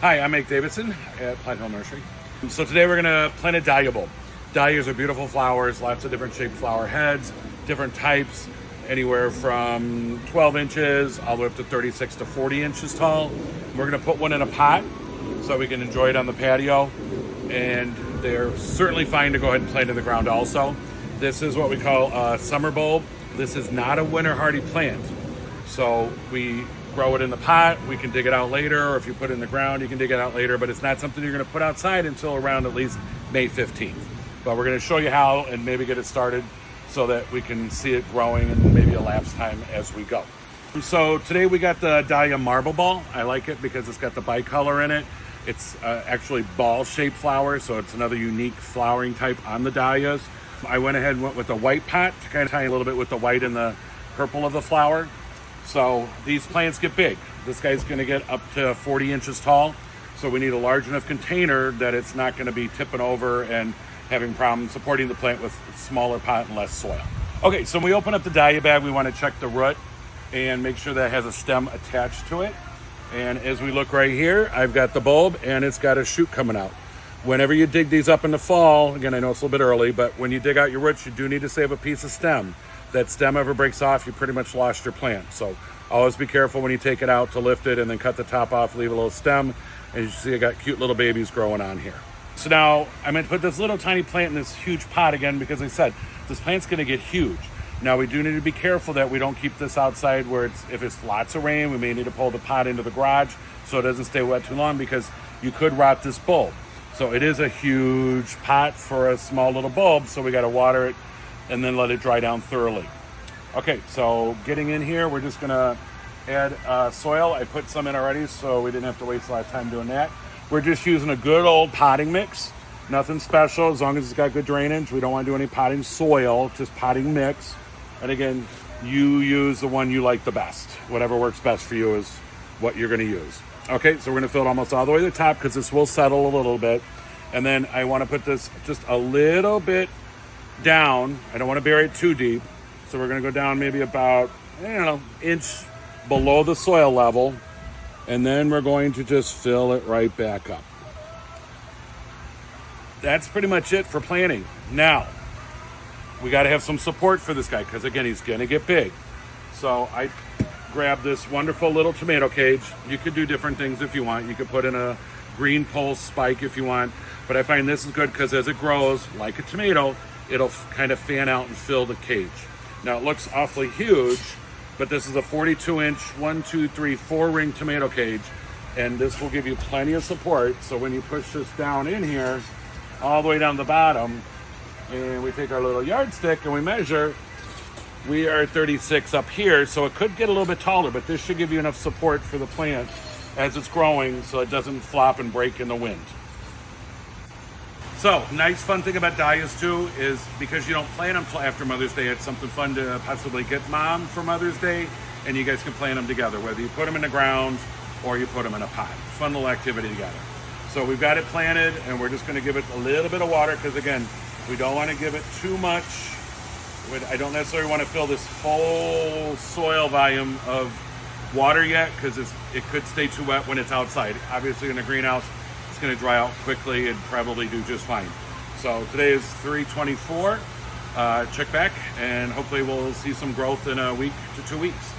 Hi, I'm Mike Davidson at Plant Hill Nursery. So today we're going to plant a dahlia bulb. Dahlias are beautiful flowers, lots of different shaped flower heads, different types, anywhere from 12 inches all the way up to 36 to 40 inches tall. We're going to put one in a pot so we can enjoy it on the patio. And they're certainly fine to go ahead and plant in the ground also. This is what we call a summer bulb. This is not a winter hardy plant. So we grow it in the pot, we can dig it out later, or if you put it in the ground, you can dig it out later, but it's not something you're gonna put outside until around at least May 15th. But we're gonna show you how and maybe get it started so that we can see it growing and maybe elapse time as we go. So today we got the Dahlia Marble Ball. I like it because it's got the bicolor in it. It's actually ball-shaped flower, so it's another unique flowering type on the dahlias. I went ahead and went with the white pot to kind of tie a little bit with the white and the purple of the flower. So these plants get big. This guy's going to get up to 40 inches tall. So we need a large enough container that it's not going to be tipping over and having problems supporting the plant with a smaller pot and less soil. Okay, so when we open up the dahlia bag, we want to check the root and make sure that it has a stem attached to it. And as we look right here, I've got the bulb and it's got a shoot coming out. Whenever you dig these up in the fall, again, I know it's a little bit early, but when you dig out your roots, you do need to save a piece of stem. That stem ever breaks off, you pretty much lost your plant. So always be careful when you take it out to lift it and then cut the top off, leave a little stem. As you see, I got cute little babies growing on here. So now I'm going to put this little tiny plant in this huge pot again because I said this plant's going to get huge. Now we do need to be careful that we don't keep this outside where if it's lots of rain, we may need to pull the pot into the garage so it doesn't stay wet too long because you could rot this bulb. So it is a huge pot for a small little bulb, so we got to water it and then let it dry down thoroughly. Okay, so getting in here, we're just gonna add soil. I put some in already, so we didn't have to waste a lot of time doing that. We're just using a good old potting mix. Nothing special, as long as it's got good drainage. We don't wanna do any potting soil, just potting mix. And again, you use the one you like the best. Whatever works best for you is what you're gonna use. Okay, so we're gonna fill it almost all the way to the top because this will settle a little bit. And then I wanna put this just a little bit down. I don't want to bury it too deep, so we're going to go down maybe about, inch below the soil level, and then we're going to just fill it right back up. That's pretty much it for planting. Now we got to have some support for this guy because again, he's going to get big. So I grabbed this wonderful little tomato cage. You could do different things if you want. You could put in a green pulse spike if you want, but I find this is good because as it grows like a tomato, it'll kind of fan out and fill the cage. Now it looks awfully huge, but this is a 42-inch, 4 ring tomato cage, and this will give you plenty of support. So when you push this down in here, all the way down the bottom, and we take our little yardstick and we measure, we are 36 up here, so it could get a little bit taller, but this should give you enough support for the plant as it's growing so it doesn't flop and break in the wind. So, nice fun thing about dahlias too is because you don't plant them till after Mother's Day, it's something fun to possibly get mom for Mother's Day, and you guys can plant them together, whether you put them in the ground or you put them in a pot. Fun little activity together. So we've got it planted, and we're just going to give it a little bit of water because again, we don't want to give it too much. I don't necessarily want to fill this whole soil volume of water yet because it could stay too wet when it's outside. Obviously in a greenhouse, it's going to dry out quickly and probably do just fine. So today is 3/24. Check back and hopefully we'll see some growth in a week to 2 weeks.